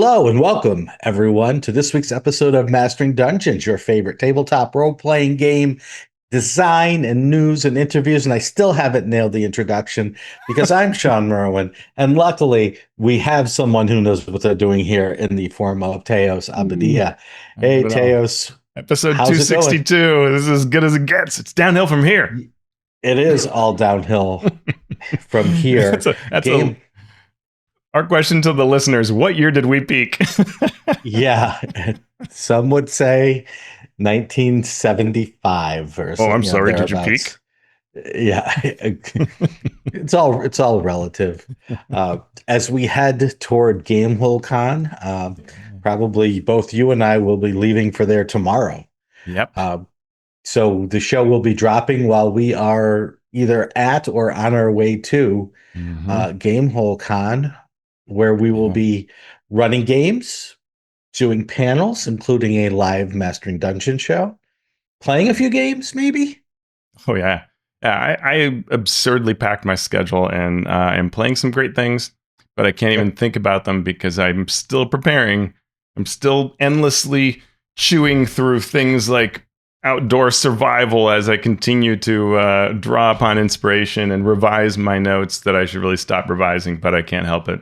Hello and welcome, everyone, to this week's episode of Mastering Dungeons, your favorite tabletop role-playing game, design and news and interviews. And I still haven't nailed the introduction because I'm Shawn Merwin. And luckily, we have someone who knows what they're doing here in the form of Teos Abadia. Hey, Teos. Episode How's it going? 262. This is as good as it gets. It's downhill from here. It is all downhill from here. That's Game, our question to the listeners. What year did we peak? yeah. Some would say 1975 or Oh, so, I'm sorry. Did you thereabouts. peak? Yeah, it's all relative. As we head toward Gamehole Con, probably both you and I will be leaving for there tomorrow. Yep. So the show will be dropping while we are either at or on our way to Gamehole Con, where we will be running games, doing panels, including a live Mastering Dungeon show, playing a few games, maybe. Oh, yeah. Yeah, I absurdly packed my schedule and I'm playing some great things, but I can't even think about them because I'm still preparing. I'm still endlessly chewing through things like outdoor survival as I continue to draw upon inspiration and revise my notes that I should really stop revising, but I can't help it.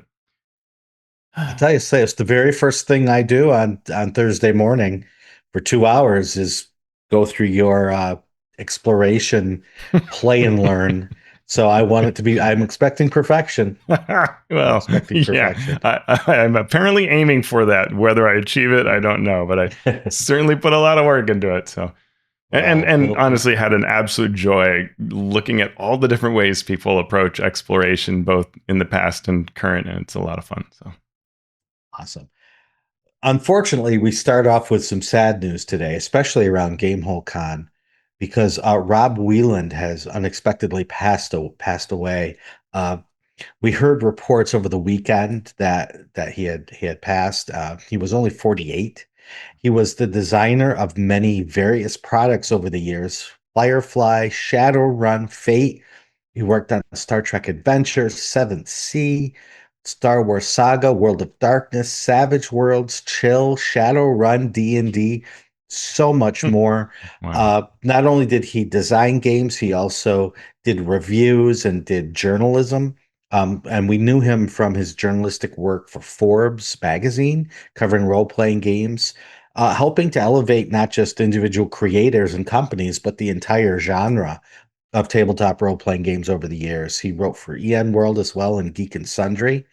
I tell you, say it's the very first thing I do on Thursday morning for 2 hours is go through your exploration, play and learn. So I want it to be. I'm expecting perfection. I'm Well, expecting yeah, perfection. I'm apparently aiming for that. Whether I achieve it, I don't know, but I certainly put a lot of work into it. So, Well, and honestly, had an absolute joy looking at all the different ways people approach exploration, both in the past and current, and it's a lot of fun. So, awesome. Unfortunately, we start off with some sad news today, especially around Gamehole Con, because Rob Weiland has unexpectedly passed away. Uh, we heard reports over the weekend that he had passed. He was only 48. He was the designer of many various products over the years: Firefly, Shadowrun, Fate. He worked on Star Trek Adventure, Seventh Sea, Star Wars Saga, World of Darkness, Savage Worlds, Chill, Shadowrun, D&D, so much more. wow. Not only did he design games, he also did reviews and did journalism. And we knew him from his journalistic work for Forbes magazine, covering role-playing games, helping to elevate not just individual creators and companies, but the entire genre of tabletop role-playing games over the years. He wrote for EN World as well and Geek and Sundry.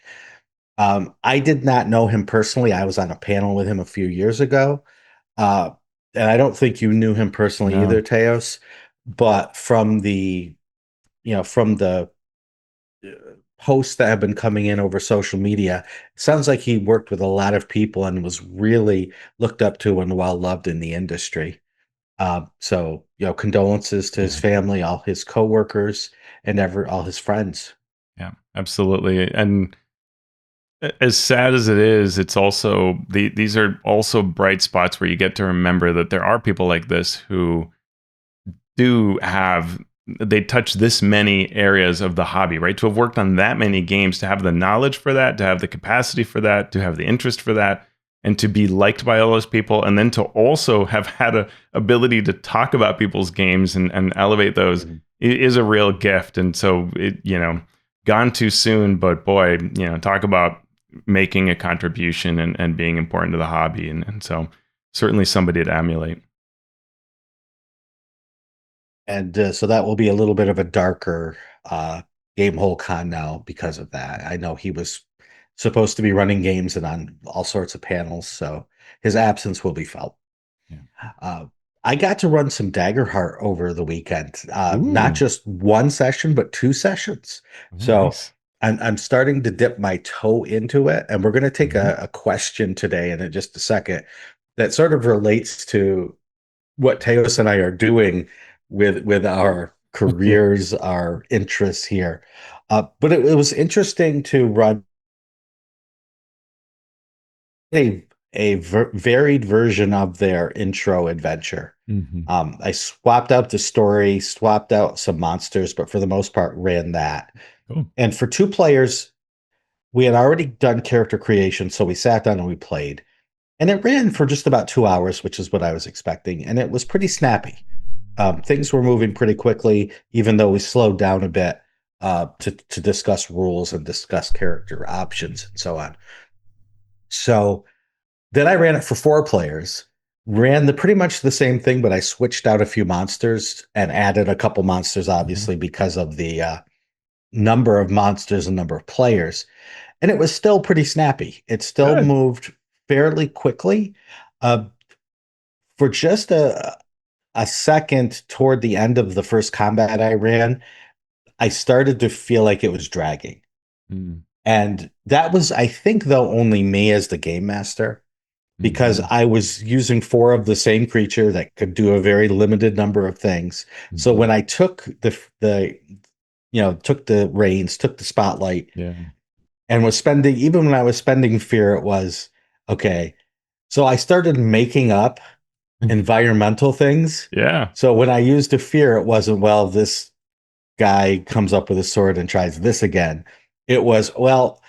I did not know him personally. I was on a panel with him a few years ago. Uh, and I don't think you knew him personally No. either, Teos. But from the uh, posts that have been coming in over social media, it sounds like he worked with a lot of people and was really looked up to and well loved in the industry. So, condolences to his Yeah. family, all his coworkers, and all his friends. Yeah, absolutely. And as sad as it is, it's also these are also bright spots where you get to remember that there are people like this who do have they touch this many areas of the hobby, right? To have worked on that many games, to have the knowledge for that, to have the capacity for that, to have the interest for that, and to be liked by all those people, and then to also have had a ability to talk about people's games and elevate those Mhm. is a real gift. And so it, gone too soon, but boy, talk about making a contribution and being important to the hobby. And so certainly somebody to emulate. And so that will be a little bit of a darker game hole con now because of that. I know he was supposed to be running games and on all sorts of panels, so his absence will be felt. Yeah. Uh, I got to run some Daggerheart over the weekend, not Ooh, just one session, but two sessions. oh, So nice. I'm starting to dip my toe into it, and we're going to take Mhm. a question today and in just a second that sort of relates to what Teos and I are doing with our careers, our interests here. But it was interesting to run a varied version of their intro adventure. Mhm. I swapped out the story, swapped out some monsters, but for the most part ran that. Cool. And for two players, we had already done character creation, so we sat down and we played. And it ran for just about 2 hours, which is what I was expecting. And it was pretty snappy. Things were moving pretty quickly, even though we slowed down a bit to discuss rules and discuss character options and so on. So then I ran it for 4 players, ran the pretty much the same thing, but I switched out a few monsters and added a couple monsters, obviously, because of the number of monsters and number of players. And it was still pretty snappy. It still Good. moved fairly quickly. Uh, for just a second toward the end of the first combat I ran, I started to feel like it was dragging. Mm. And that was, I think, though, only me as the game master, because Mhm. I was using 4 of the same creature that could do a very limited number of things. So Mhm. when I took took the reins, took the spotlight, Yeah. and was spending, even when I was spending fear, it was okay. So I started making up environmental things. Yeah. So when I used a fear, it wasn't, well, this guy comes up with a sword and tries this again. It was, well,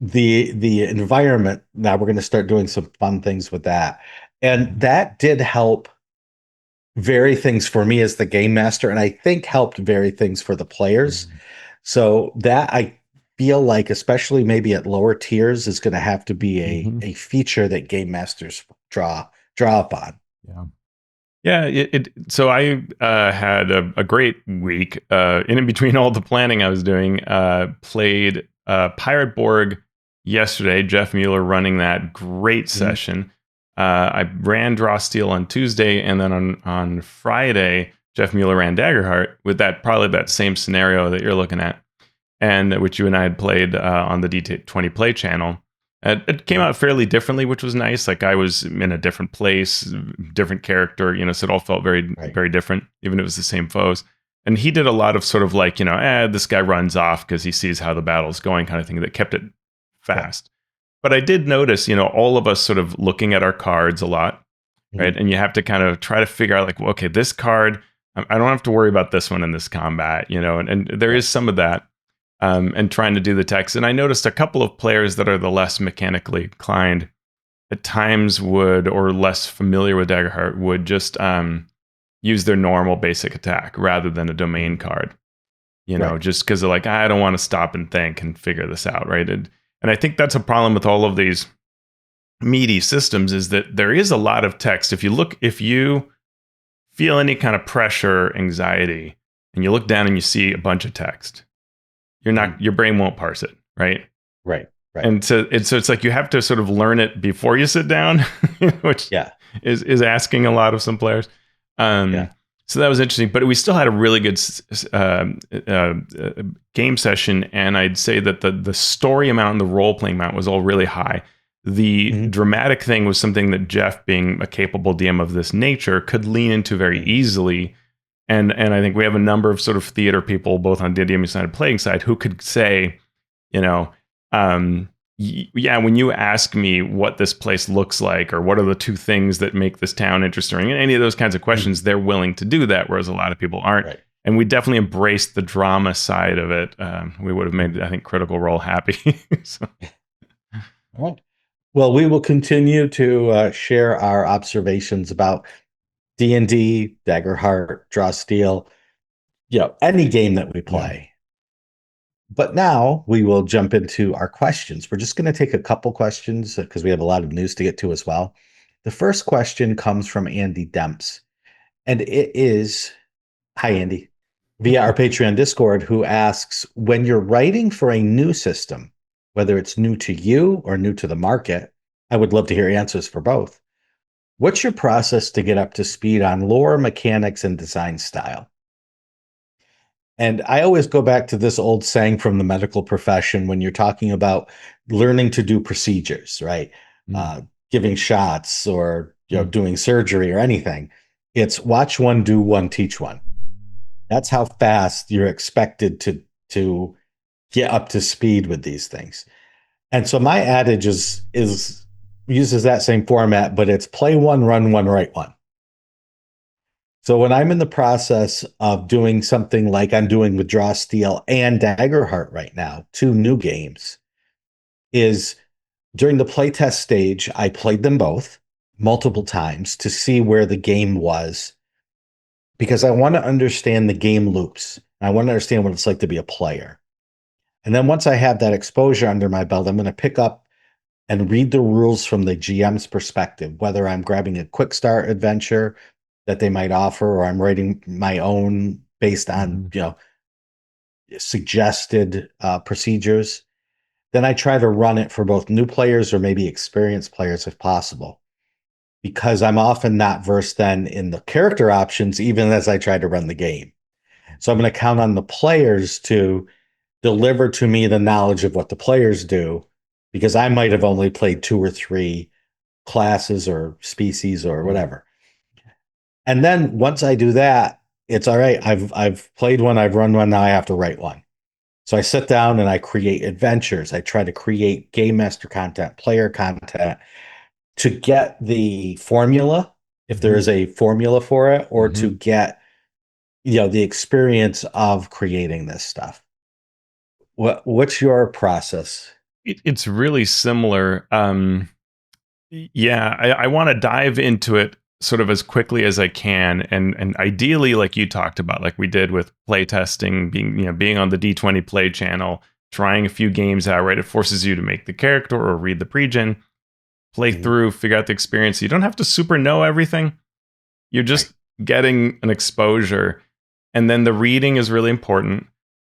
the environment. Now we're going to start doing some fun things with that. And Mhm. that did help vary things for me as the game master, and I think helped vary things for the players. Mhm. So that I feel like, especially maybe at lower tiers, is going to have to be Mhm. a feature that game masters draw upon. Yeah. Yeah, so I had a great week. In between all the planning I was doing, played Pirate Borg yesterday. Jeff Mueller running that great Mhm. session. I ran Draw Steel on Tuesday, and then on Friday, Jeff Mueller ran Daggerheart with probably that same scenario that you're looking at, and which you and I had played on the D20 Play channel. It came Mhm. out fairly differently, which was nice. Like I was in a different place, different character, so it all felt very, Right. very different, even if it was the same foes. And he did a lot of sort of like, this guy runs off because he sees how the battle's going kind of thing that kept it Yeah. fast. But I did notice, all of us sort of looking at our cards a lot, right? Mhm. And you have to kind of try to figure out like, well, okay, this card, I don't have to worry about this one in this combat, and there is Right. some of that and trying to do the text. And I noticed a couple of players that are the less mechanically inclined at times would, or less familiar with Daggerheart, would just use their normal basic attack rather than a domain Mhm. card, Right. just because they're like, I don't want to stop and think and figure this out, right? And I think that's a problem with all of these meaty systems is that there is a lot of text. If you feel any kind of pressure, anxiety, and you look down and you see a bunch of text, Mhm. your brain won't parse it, right? Right. Right. And so it's like you have to sort of learn it before you sit down, which Yeah. is asking a lot of some players. Um, Yeah. so that was interesting, but we still had a really good game session, and I'd say that the story amount and the role playing amount was all really high. The Mhm. dramatic thing was something that Jeff, being a capable DM of this nature, could lean into very Mhm. easily. And I think we have a number of sort of theater people, both on the DM side and playing side, who could say, you know, um, yeah, when you ask me what this place looks like or what are the two things that make this town interesting, and any of those kinds of Mhm. questions, they're willing to do that, whereas a lot of people aren't. Right. And we definitely embraced the drama side of it. We would have made, Mhm. I think, Critical Role happy. So, All right. Well, we will continue to share our observations about D&D, Daggerheart, Draw Steel, any game that we yeah, play. But now we will jump into our questions. We're just going to take a couple questions because we have a lot of news to get to as well. The first question comes from Andy Demps, and it is, hi, Andy, via our Patreon Discord, who asks, when you're writing for a new system, whether it's new to you or new to the market, I would love to hear answers for both. What's your process to get up to speed on lore, mechanics, and design style? And I always go back to this old saying from the medical profession when you're talking about learning to do procedures, right? mm, Uh, Giving shots or mm, doing surgery or anything. It's watch one, do one, teach one. That's how fast you're expected to get up to speed with these things. And so my adage is uses that same format, but it's play one, run one, write one. So when I'm in the process of doing something like I'm doing with Draw Steel and Daggerheart right now, 2 new games, is during the playtest stage, I played them both multiple times to see where the game was because I want to understand the game loops. I want to understand what it's like to be a player. And then once I have that exposure under my belt, I'm going to pick up and read the rules from the GM's perspective, whether I'm grabbing a quick start adventure that they might offer or I'm writing my own based on, suggested procedures. Then I try to run it for both new players or maybe experienced players if possible, because I'm often not versed then in the character options, even as I try to run the game. So I'm going to count on the players to deliver to me the knowledge of what the players do, because I might have only played 2 or 3 classes or species or whatever. And then once I do that, it's all right. I've played one, I've run one, now I have to write one. So I sit down and I create adventures. I try to create game master content, player content to get the formula, if there is a formula for it, or to get the experience of creating this stuff. What's your process? It's really similar. Yeah, I want to dive into it sort of as quickly as I can, and ideally, like you talked about, like we did with playtesting, being on the D20 Play channel, trying a few games out. Right, it forces you to make the character or read the pre-gen, play through, figure out the experience. You don't have to super know everything. You're just getting an exposure, and then the reading is really important.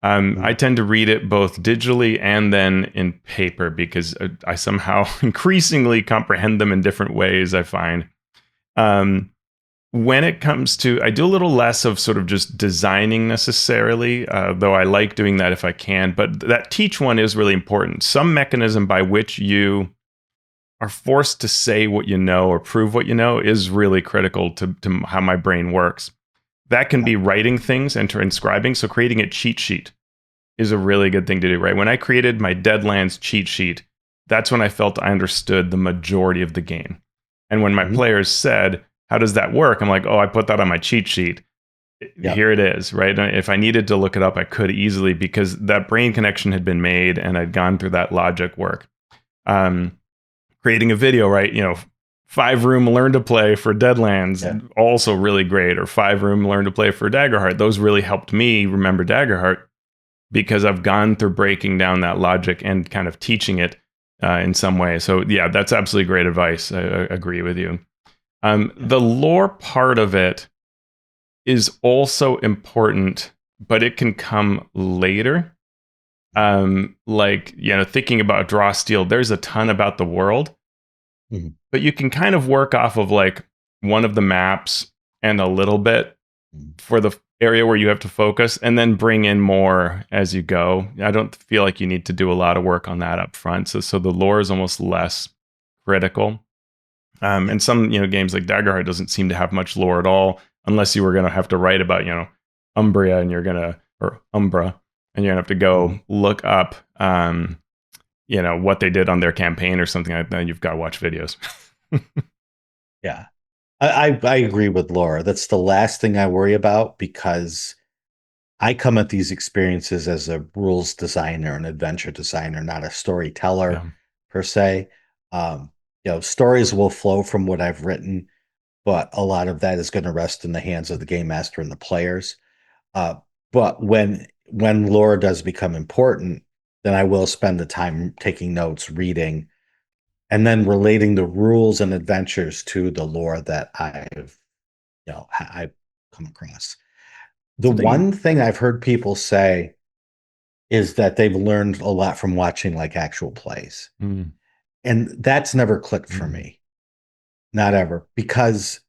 I tend to read it both digitally and then in paper because I somehow increasingly comprehend them in different ways, I find. When it comes to, I do a little less of sort of just designing necessarily, though I like doing that if I can. But that teach one is really important. Some mechanism by which you are forced to say what you know or prove what you know is really critical to how my brain works. That can be writing things and transcribing. So creating a cheat sheet is a really good thing to do, right? When I created my Deadlands cheat sheet, that's when I felt I understood the majority of the game. And when my players said, how does that work? I'm like, oh, I put that on my cheat sheet. Here it is, right? And if I needed to look it up, I could easily because that brain connection had been made and I'd gone through that logic work. Creating a video, right? 5-room learn to play for Deadlands, also really great. Or 5-room learn to play for Daggerheart. Those really helped me remember Daggerheart because I've gone through breaking down that logic and kind of teaching it in some way. So yeah, that's absolutely great advice. I agree with you. The lore part of it is also important, but it can come later. Thinking about Draw Steel, there's a ton about the world, but you can kind of work off of like one of the maps and a little bit for the area where you have to focus and then bring in more as you go. I don't feel like you need to do a lot of work on that up front. So the lore is almost less critical. And some, games like Daggerheart doesn't seem to have much lore at all, unless you were going to have to write about, Umbria or Umbra, and you're going to have to go look up, what they did on their campaign or something like that. You've got to watch videos. Yeah. I agree with Laura. That's the last thing I worry about because I come at these experiences as a rules designer, an adventure designer, not a storyteller per se. Stories will flow from what I've written, but a lot of that is going to rest in the hands of the game master and the players. But when lore does become important, then I will spend the time taking notes, reading, and then relating the rules and adventures to the lore that I've come across. The one thing I've heard people say is that they've learned a lot from watching like actual plays. And that's never clicked for me. Not ever, because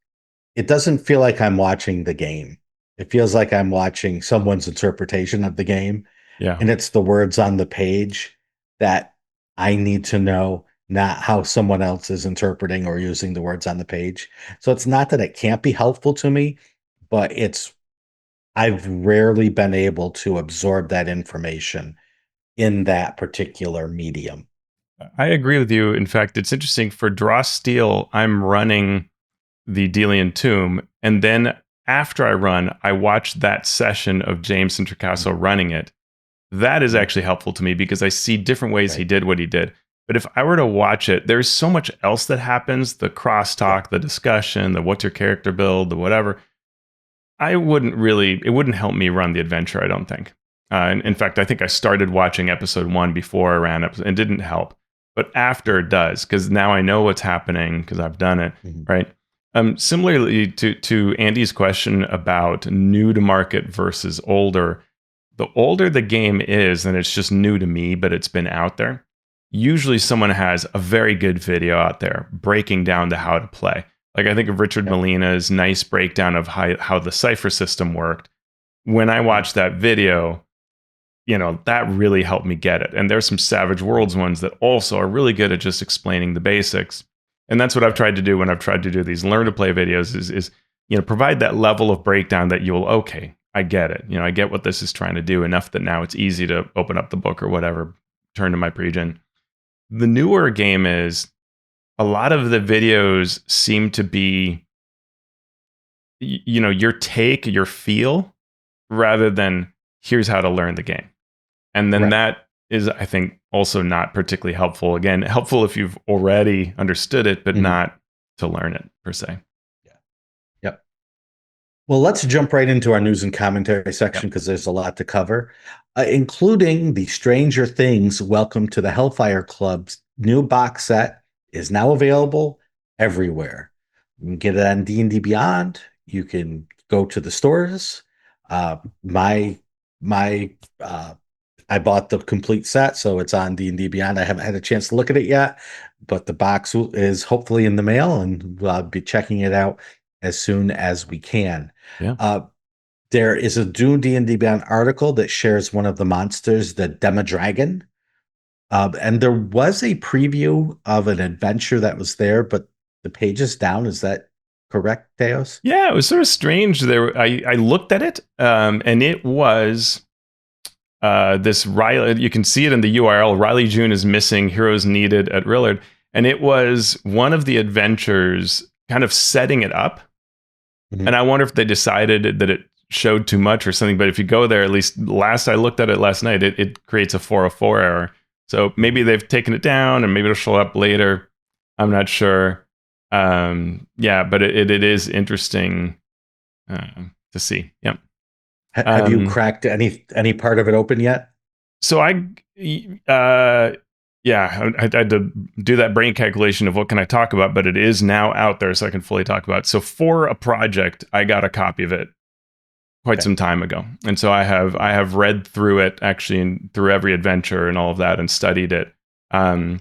it doesn't feel like I'm watching the game. It feels like I'm watching someone's interpretation of the game. Yeah. And it's the words on the page that I need to know, not how someone else is interpreting or using the words on the page. So it's not that it can't be helpful to me, but I've rarely been able to absorb that information in that particular medium. I agree with you. In fact, it's interesting for Draw Steel, I'm running the Delian Tomb, and then after I run, I watch that session of James Introcaso running it. That is actually helpful to me because I see different ways he did what he did. But if I were to watch it, there's so much else that happens, the Yeah. crosstalk, the discussion, the what's your character build, the whatever. It wouldn't help me run the adventure, I don't think. In fact, I think I started watching episode 1 before I ran episode, and it didn't help. But after it does, because now I know what's happening because I've done it, Mhm. right? Similarly to Andy's question about new to market versus older, the older the game is, and it's just new to me, but it's been out there, usually someone has a very good video out there breaking down the how to play. Like I think of Richard Yep. Molina's nice breakdown of how the cipher system worked. When I Mhm. watched that video, that really helped me get it. And there's some Savage Worlds ones that also are really good at just explaining the basics. And that's what I've Right. tried to do when I've tried to do these learn to play videos is provide that level of breakdown that you'll, okay, I get it. I get what this is trying to do enough that now it's easy to open up the book or whatever, turn to my pregen. The newer game is a lot of the videos seem to be your take, your feel, rather than here's how to learn the game. And then Right. that is, I think, also not particularly helpful. Again, helpful if you've already understood it, but Mhm. not to learn it per se. Yeah. Yep. Well, let's jump right into our news and commentary section Yep. because there's a lot to cover, including the Stranger Things Welcome to the Hellfire Club's new box set is now available everywhere. You can get it on D&D Beyond. You can go to the stores. Uh, my my I bought the complete set, so it's on D&D Beyond. I haven't had a chance to look at it yet, but the box is hopefully in the mail, and I'll be checking it out as soon as we can. Yeah. Uh, there is a Dune D&D Beyond article that shares one of the monsters, the Demidragon. And there was a preview of an adventure that was there, but the page is down. Is that correct, Teos? Yeah, it was sort of strange. I looked at it, and it was this Riley. You can see it in the URL. Riley June is missing. Heroes needed at Rillard, and it was one of the adventures, kind of setting it up. Mhm. And I wonder if they decided that it showed too much or something. But if you go there, at least last I looked at it last night, it creates a 404 error. So maybe they've taken it down, and maybe it'll show up later. I'm not sure. Yeah, but it is interesting to see. Yep. Have you Um, cracked any part of it open yet? so uh, yeah, I had to do that brain calculation of what can I talk about, but it is now out there, so I can fully talk about it. So for a project, I got a copy of it quite Okay. some time ago, and so I have read through it actually, and through every adventure and all of that, and studied it. Um,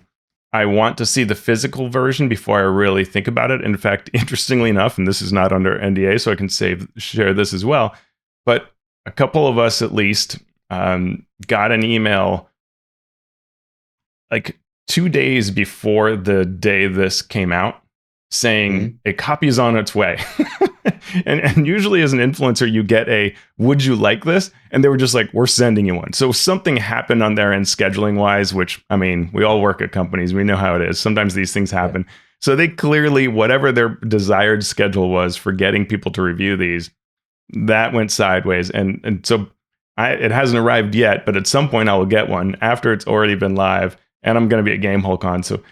I want to see the physical version before I really think about it. In fact, interestingly enough, and this is not under NDA, so I can share this as well, but a couple of us at least got an email like 2 days before the day this came out saying Mhm. a copy is on its way. and usually as an influencer, you get a, would you like this? And they were just like, we're sending you one. So something happened on their end scheduling wise, which I mean, we all work at companies. We know how it is. Sometimes these things Yeah. happen. So they clearly, whatever their desired schedule was for getting people to review these, that went sideways. And so it hasn't arrived yet, but at some point I will get one after it's already been live, and I'm going to be at Gamehole Con. So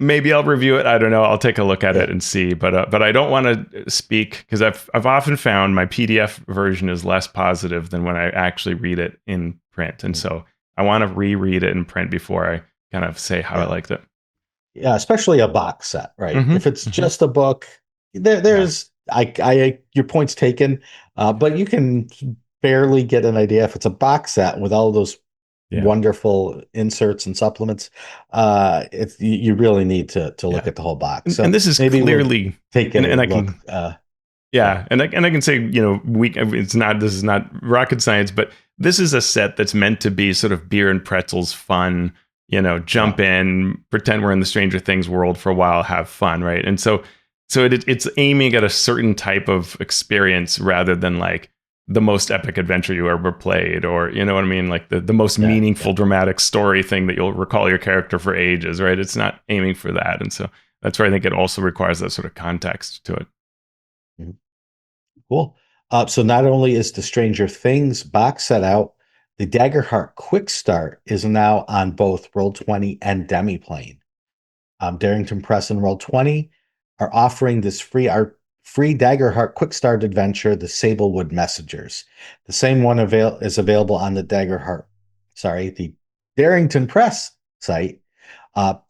maybe I'll review it. I don't know. I'll take a look at Yeah. it and see. But I don't want to speak because I've often found my PDF version is less positive than when I actually read it in print, and Mhm. so I want to reread it in print before I kind of say how I Yeah. liked it. Yeah, especially a box set, right? Mm-hmm, If it's mm-hmm. just a book, Yeah, there's your point's taken, but you can barely get an idea if it's a box set with all those yeah, wonderful inserts and supplements. You really need to look yeah. at the whole box. And So this is maybe we'll clearly, take and a I look. can. Yeah. Yeah, and I can say, it's not, this is not rocket science, but this is a set that's meant to be sort of beer and pretzels fun, Yeah. jump in, pretend we're in the Stranger Things world for a while, have fun, right? And so it's aiming at a certain type of experience rather than like the most epic adventure you ever played, or you know what I mean, like the most Yeah. meaningful Yeah. dramatic story thing that you'll recall your character for ages, right? It's not aiming for that, and so that's where I think it also requires that sort of context to it. Mhm. Cool. So not only is the Stranger Things box set out, the Daggerheart Quickstart is now on both Roll20 and Demiplane. Darrington Press and Roll20 are offering this free Daggerheart Quickstart adventure, The Sablewood Messengers. The same one is available on the the Darrington Press site.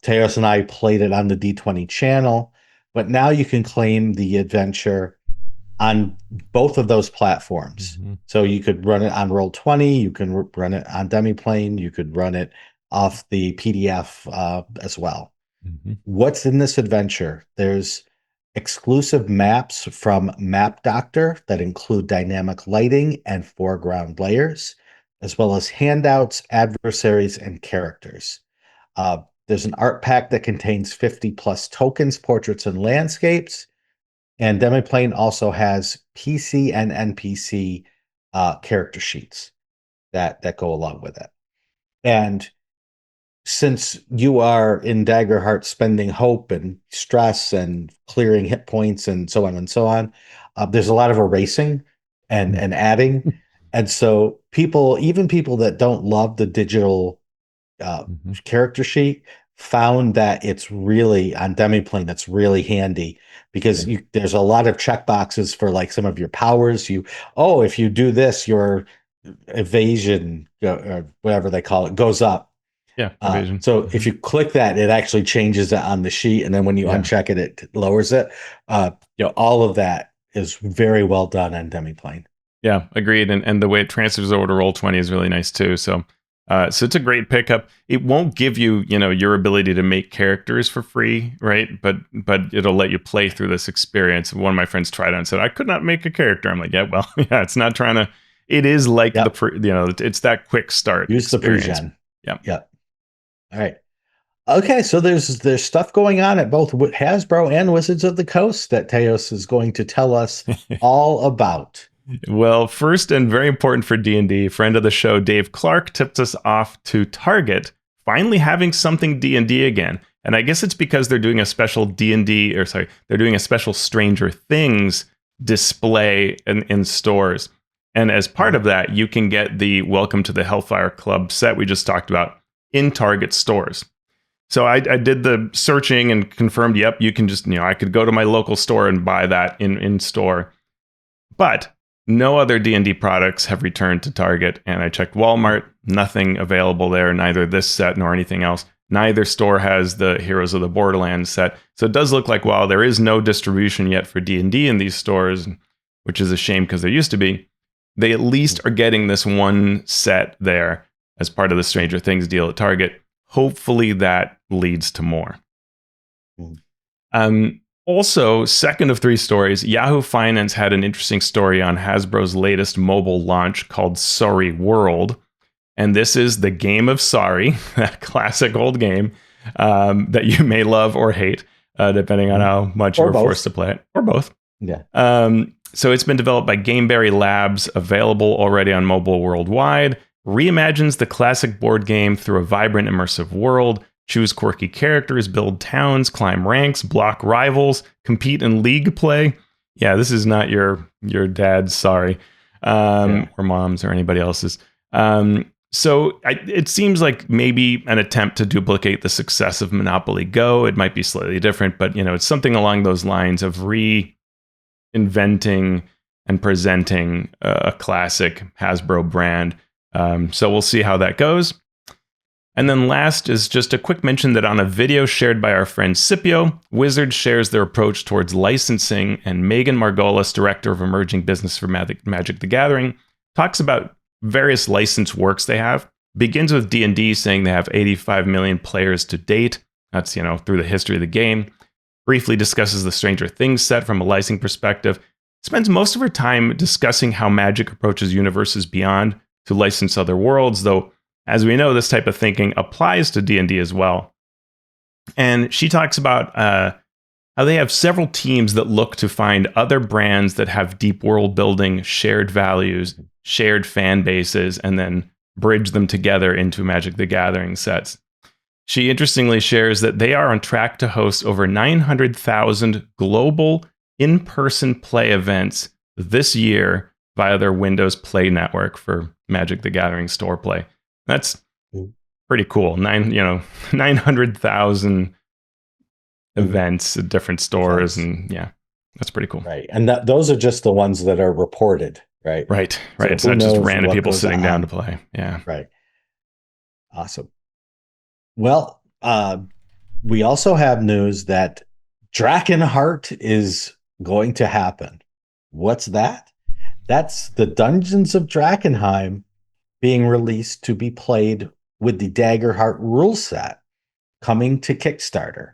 Teos and I played it on the D20 channel, but now you can claim the adventure on both of those platforms. Mm-hmm. So you could run it on Roll20, you can run it on Demiplane, you could run it off the PDF as well. Mm-hmm. What's in this adventure? There's exclusive maps from Map Doctor that include dynamic lighting and foreground layers, as well as handouts, adversaries, and characters. There's an art pack that contains 50 plus tokens, portraits, and landscapes. And Demiplane also has PC and NPC character sheets that go along with it. And since you are in Daggerheart spending hope and stress and clearing hit points and so on, there's a lot of erasing and adding. And so even people that don't love the digital character sheet found that it's really on Demiplane, that's really handy because there's a lot of checkboxes for like some of your powers. If you do this, your evasion or whatever they call it goes up. Yeah, evasion. So if you click that, it actually changes it on the sheet, and then when you uncheck it, it lowers it. All of that is very well done on Demiplane. Yeah, agreed. And the way it transfers over to Roll20 is really nice too. So it's a great pickup. It won't give you, your ability to make characters for free, right? But it'll let you play through this experience. One of my friends tried it and said, I could not make a character. I'm like, it's not trying to. It is like it's that quick start. Use experience. The pre-gen. Yep. All right. Okay, so there's stuff going on at both Hasbro and Wizards of the Coast that Teos is going to tell us all about. Well, first and very important for D&D, friend of the show Dave Clark tipped us off to Target finally having something D&D again. And I guess it's because they're doing a special they're doing a special Stranger Things display in stores. And as part of that, you can get the Welcome to the Hellfire Club set we just talked about in Target stores. So I did the searching and confirmed, you can just, I could go to my local store and buy that in store. But no other D&D products have returned to Target, and I checked Walmart, nothing available there, neither this set nor anything else. Neither store has the Heroes of the Borderlands set. So it does look like while there is no distribution yet for D&D in these stores, which is a shame because there used to be, they at least are getting this one set there as part of the Stranger Things deal at Target. Hopefully that leads to more. Also, second of three stories, Yahoo Finance had an interesting story on Hasbro's latest mobile launch called Sorry World. And this is the game of Sorry, that classic old game that you may love or hate, depending on how much you're forced to play it, or both. Yeah. So it's been developed by Gameberry Labs, available already on mobile worldwide. Reimagines the classic board game through a vibrant, immersive world. Choose quirky characters, build towns, climb ranks, block rivals, compete in league play. Yeah, this is not your dad's Sorry, or mom's or anybody else's. So it seems like maybe an attempt to duplicate the success of Monopoly Go. It might be slightly different, but it's something along those lines of reinventing and presenting a classic Hasbro brand. So we'll see how that goes. And then last is just a quick mention that on a video shared by our friend Scipio, Wizards shares their approach towards licensing, and Megan Margolis, Director of Emerging Business for Magic the Gathering, talks about various licensed works they have. Begins with D&D, saying they have 85 million players to date. That's, through the history of the game. Briefly discusses the Stranger Things set from a licensing perspective. Spends most of her time discussing how Magic approaches universes beyond to license other worlds, though, as we know, this type of thinking applies to D&D as well. And she talks about how they have several teams that look to find other brands that have deep world building, shared values, shared fan bases, and then bridge them together into Magic the Gathering sets. She interestingly shares that they are on track to host over 900,000 global in-person play events this year via their Windows Play network for Magic the Gathering store play. That's pretty cool. 900,000 events at different stores, Events. and yeah, that's pretty cool. Right. And those are just the ones that are reported, right? Right, right. So It's who not just knows random what people goes sitting down to on? play. Yeah. Right. Awesome. Well, we also have news that Drakkenheart is going to happen. What's that? That's the Dungeons of Drakkenheim being released to be played with the Daggerheart rule set coming to Kickstarter.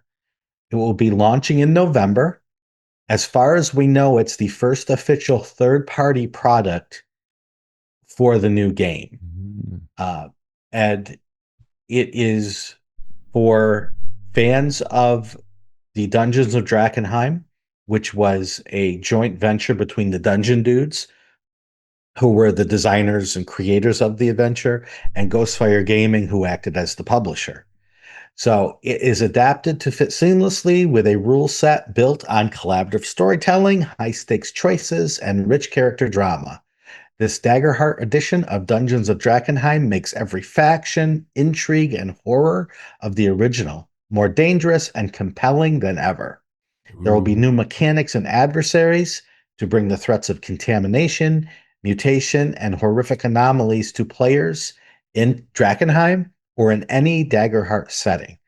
It will be launching in November. As far as we know, it's the first official third party product for the new game. Uh, and it is for fans of the Dungeons of Drakkenheim, which was a joint venture between the Dungeon Dudes, who were the designers and creators of the adventure, and Ghostfire Gaming, who acted as the publisher. So it is adapted to fit seamlessly with a rule set built on collaborative storytelling, high stakes choices, and rich character drama. This Daggerheart edition of Dungeons of Drakkenheim makes every faction, intrigue, and horror of the original more dangerous and compelling than ever. There will be new mechanics and adversaries to bring the threats of contamination, mutation, and horrific anomalies to players in Drakkenheim or in any Daggerheart setting.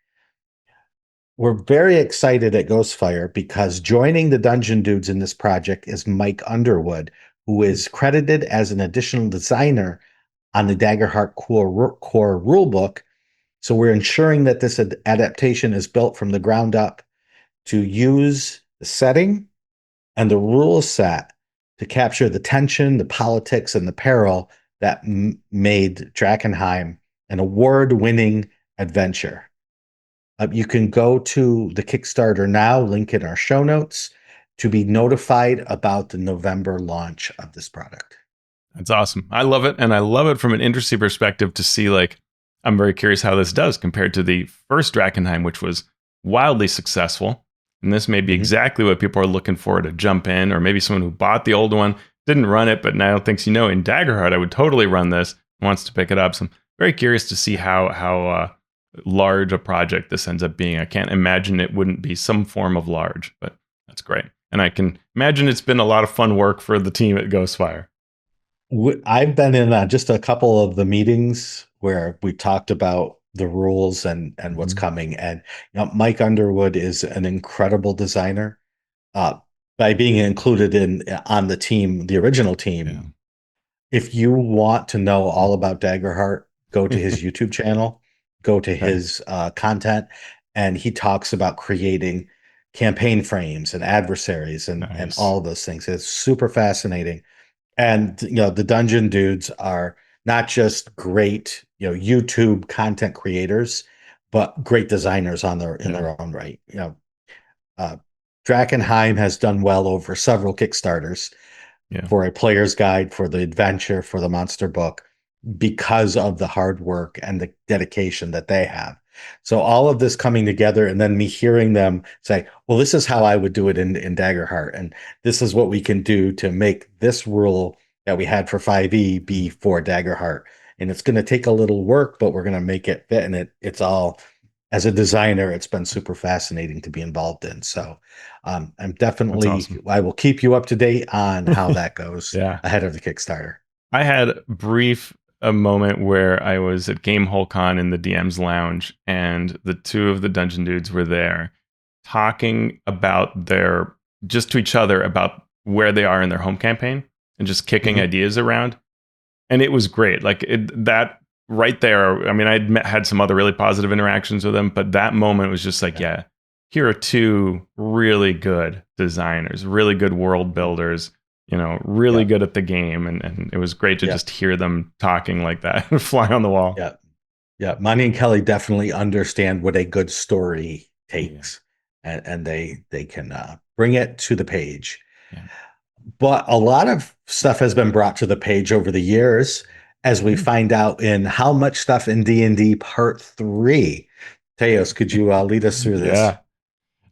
We're very excited at Ghostfire because joining the Dungeon Dudes in this project is Mike Underwood, who is credited as an additional designer on the Daggerheart core rulebook. So we're ensuring that this adaptation is built from the ground up to use the setting and the rule set to capture the tension, the politics, and the peril that made Drakkenheim an award-winning adventure. You can go to the Kickstarter now, link in our show notes, to be notified about the November launch of this product. That's awesome. I love it. And I love it from an industry perspective to see, like, I'm very curious how this does compared to the first Drakkenheim, which was wildly successful. And this may be exactly what people are looking for to jump in, or maybe someone who bought the old one, didn't run it, but now thinks, in Daggerheart, I would totally run this, wants to pick it up. So I'm very curious to see how large a project this ends up being. I can't imagine it wouldn't be some form of large, but that's great. And I can imagine it's been a lot of fun work for the team at Ghostfire. I've been in just a couple of the meetings where we talked about the rules and what's coming. And Mike Underwood is an incredible designer. By being included on the team, the original team, if you want to know all about Daggerheart, go to his YouTube channel, go to his content, and he talks about creating campaign frames and adversaries and all of those things. It's super fascinating. And the Dungeon Dudes are not just great, YouTube content creators, but great designers in their own right. Drakkenheim has done well over several Kickstarters for a player's guide, for the adventure, for the monster book, because of the hard work and the dedication that they have. So all of this coming together, and then me hearing them say, well, this is how I would do it in Daggerheart, and this is what we can do to make this rule that we had for 5e be for Daggerheart. And it's going to take a little work, but we're going to make it fit. And it's all, as a designer, it's been super fascinating to be involved in. So I'm definitely, awesome. I will keep you up to date on how that goes ahead of the Kickstarter. I had a moment where I was at Gamehole Con in the DM's lounge, and the two of the Dungeon Dudes were there talking about just to each other about where they are in their home campaign and just kicking ideas around. And it was great. Like that right there. I mean, I'd had some other really positive interactions with them, but that moment was just like, here are two really good designers, really good world builders, really good at the game. And it was great to just hear them talking like that, fly on the wall. Yeah. Yeah. Monty and Kelly definitely understand what a good story takes, and they can bring it to the page. But a lot of stuff has been brought to the page over the years, as we find out in How Much Stuff in D&D Part 3. Teos, could you lead us through this?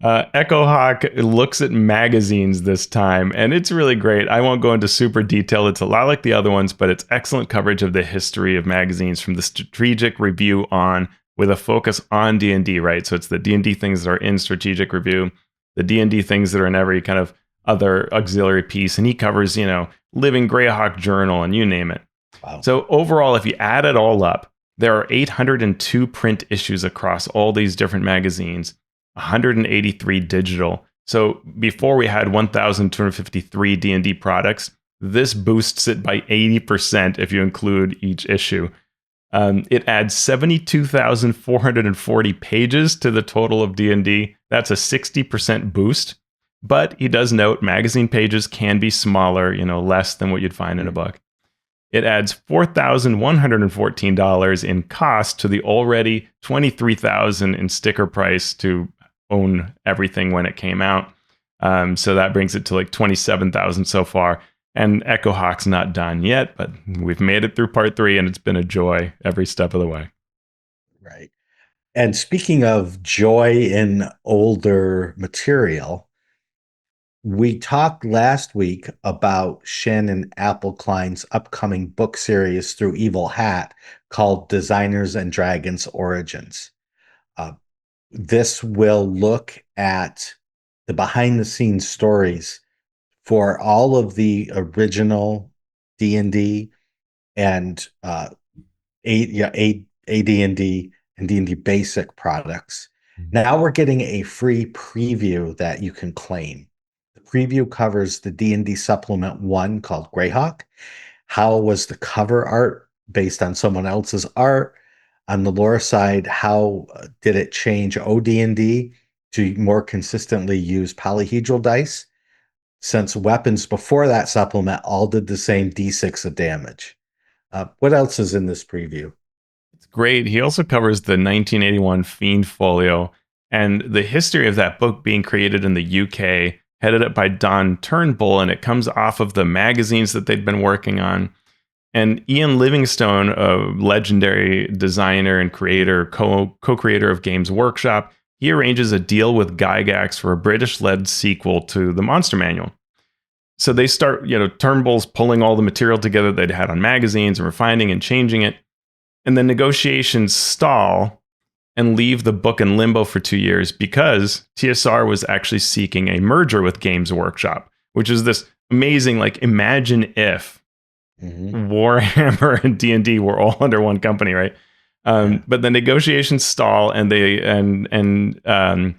Echo Hawk looks at magazines this time, and it's really great. I won't go into super detail. It's a lot like the other ones, but it's excellent coverage of the history of magazines, from the strategic review on with a focus on D&D, right? So it's the D&D things that are in strategic review, the D&D things that are in every kind of other auxiliary piece, and he covers, Living Greyhawk Journal and you name it. Wow. So overall, if you add it all up, there are 802 print issues across all these different magazines, 183 digital. So before we had 1,253 D&D products. This boosts it by 80% if you include each issue. It adds 72,440 pages to the total of D&D. That's a 60% boost. But he does note magazine pages can be smaller, less than what you'd find in a book. It adds $4,114 in cost to the already $23,000 in sticker price to own everything when it came out. So that brings it to like $27,000 so far. And Echo Hawk's not done yet, but we've made it through part 3, and it's been a joy every step of the way. Right. And speaking of joy in older material, we talked last week about Shannon Appleklein's upcoming book series through Evil Hat called Designers and Dragons Origins. This will look at the behind the scenes stories for all of the original D&D and AD&D and D&D basic products. Now we're getting a free preview that you can claim. The preview covers the D&D supplement 1 called Greyhawk. How was the cover art based on someone else's art? On the lore side, how did it change OD&D to more consistently use polyhedral dice? Since weapons before that supplement all did the same D6 of damage. What else is in this preview? It's great. He also covers the 1981 Fiend Folio and the history of that book being created in the UK, headed up by Don Turnbull, and it comes off of the magazines that they'd been working on. And Ian Livingstone, a legendary designer and creator, co-creator of Games Workshop, he arranges a deal with Gygax for a British-led sequel to the Monster Manual. So they start, Turnbull's pulling all the material together they'd had on magazines and refining and changing it. And the negotiations stall and leave the book in limbo for 2 years because TSR was actually seeking a merger with Games Workshop, which is this amazing, imagine if Warhammer and D&D were all under one company, right? But the negotiations stall, and the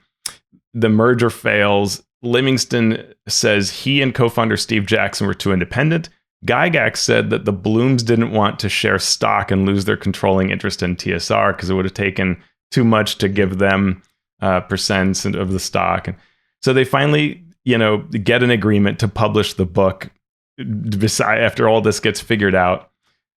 merger fails. Livingston says he and co-founder Steve Jackson were too independent. Gygax said that the Blooms didn't want to share stock and lose their controlling interest in TSR because it would have taken too much to give them percents of the stock. And so they finally, get an agreement to publish the book after all this gets figured out.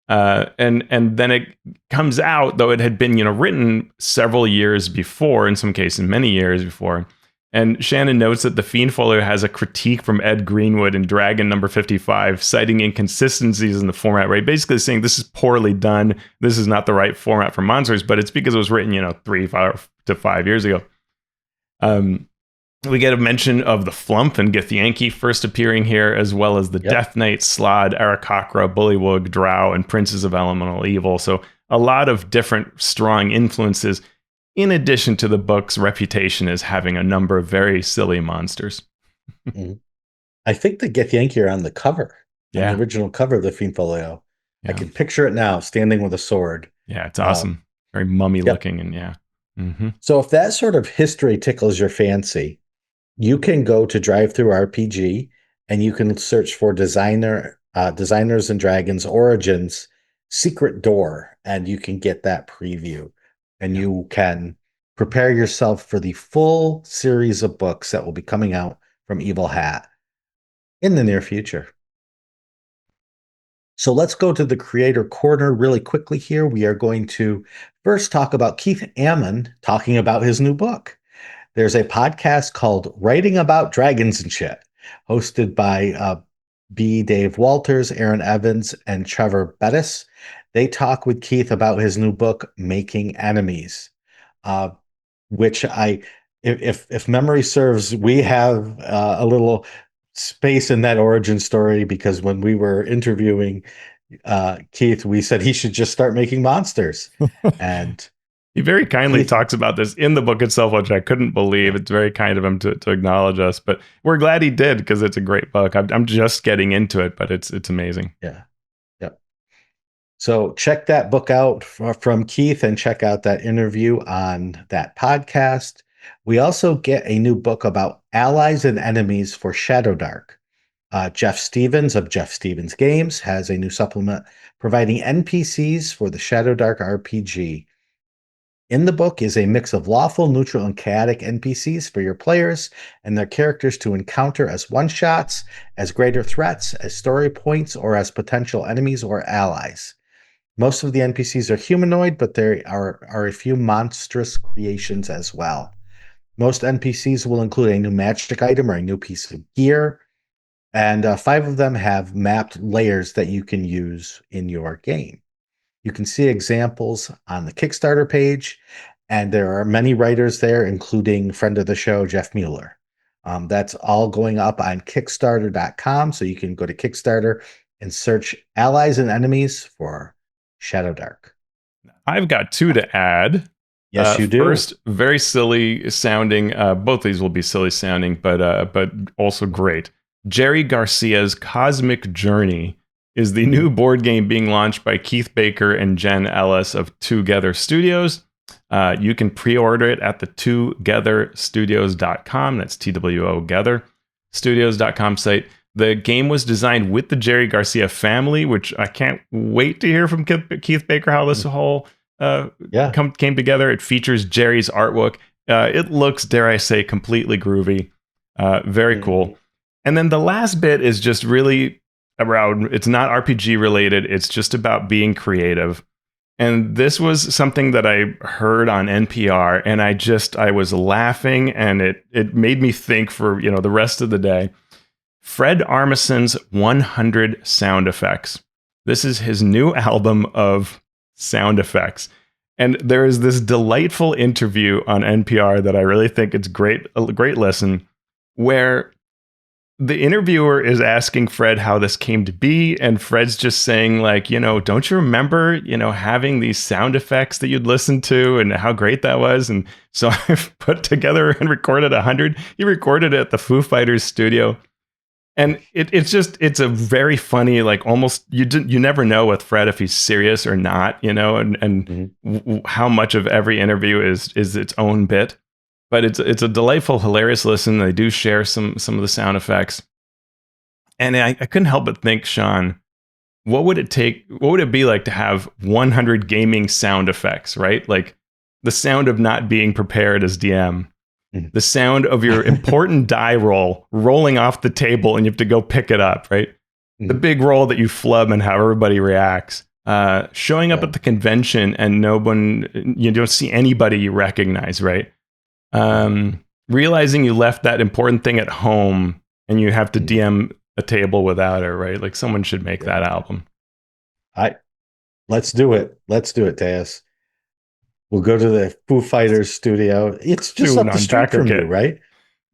And then it comes out, though it had been, written several years before, in some cases, many years before. And Shannon notes that the Fiend Folio has a critique from Ed Greenwood in Dragon number 55, citing inconsistencies in the format, right? Basically saying this is poorly done. This is not the right format for monsters, but it's because it was written, 3 to 5 years ago. We get a mention of the Flump and Githyanki first appearing here, as well as the Death Knight, Slod, Aarakocra, Bullywug, Drow, and Princes of Elemental Evil. So a lot of different strong influences, in addition to the book's reputation as having a number of very silly monsters. I think the Githyanki are on the cover, on the original cover of the Fiend Folio. I can picture it now, standing with a sword. Yeah, it's awesome. Very mummy looking, and So if that sort of history tickles your fancy, you can go to DriveThruRPG and you can search for Designers and Dragons Origins Secret Door, and you can get that preview. And you can prepare yourself for the full series of books that will be coming out from Evil Hat in the near future. So let's go to the creator corner really quickly here. We are going to first talk about Keith Ammann talking about his new book. There's a podcast called Writing About Dragons and Shit, hosted by B. Dave Walters, Aaron Evans, and Trevor Bettis. They talk with Keith about his new book, Making Enemies, which if memory serves, we have a little space in that origin story because when we were interviewing Keith, we said he should just start making monsters. And He very kindly Keith, talks about this in the book itself, which I couldn't believe. yeah, It's very kind of him to acknowledge us, but we're glad he did because it's a great book. I'm just getting into it, but it's amazing. yeah, yeah. So check that book out from Keith and check out that interview on that podcast. We also get a new book about allies and enemies for Shadowdark. Jeff Stevens of Jeff Stevens Games has a new supplement providing NPCs for the Shadowdark RPG. In the book is a mix of lawful, neutral, and chaotic NPCs for your players and their characters to encounter as one shots, as greater threats, as story points, or as potential enemies or allies. Most of the NPCs are humanoid, but there are a few monstrous creations as well. Most NPCs will include a new magic item or a new piece of gear, and 5 of them have mapped layers that you can use in your game. You can see examples on the Kickstarter page, and there are many writers there, including friend of the show, Jeff Mueller. That's all going up on Kickstarter.com, so you can go to Kickstarter and search allies and enemies for Shadowdark. I've got 2 to add. Yes, you do. First, very silly sounding. Both these will be silly sounding, but also great. Jerry Garcia's Cosmic Journey is the new board game being launched by Keith Baker and Jen Ellis of Together Studios. You can pre-order it at the togetherstudios.com. That's TWO Studios.com site. The game was designed with the Jerry Garcia family, which I can't wait to hear from Keith Baker how this whole came together. It features Jerry's artwork. It looks, dare I say, completely groovy. Very cool. And then the last bit is just really around, it's not RPG related. It's just about being creative. And this was something that I heard on NPR, and I was laughing, and it made me think for, the rest of the day. Fred Armisen's 100 sound effects. This is his new album of sound effects. And there is this delightful interview on NPR that I really think it's a great listen, where the interviewer is asking Fred how this came to be, and Fred's just saying, like, don't you remember, having these sound effects that you'd listen to and how great that was? And so I've put together and recorded 100. He recorded it at the Foo Fighters studio. And it's a very funny, like, almost you never know with Fred if he's serious or not, and how much of every interview is its own bit. But it's a delightful, hilarious listen. They do share some of the sound effects, and I couldn't help but think, Shawn, what would it be like to have 100 gaming sound effects, right? Like the sound of not being prepared as DM. The sound of your important die roll rolling off the table and you have to go pick it up, right? The big roll that you flub and how everybody reacts. Showing up at the convention and you don't see anybody you recognize, right? Realizing you left that important thing at home and you have to DM a table without it, right? Like someone should make that album. Let's do it. Let's do it, Teos. We'll go to the Foo Fighters studio. It's just up the street from you, right?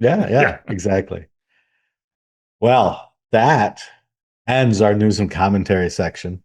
Yeah, exactly. Well, that ends our news and commentary section.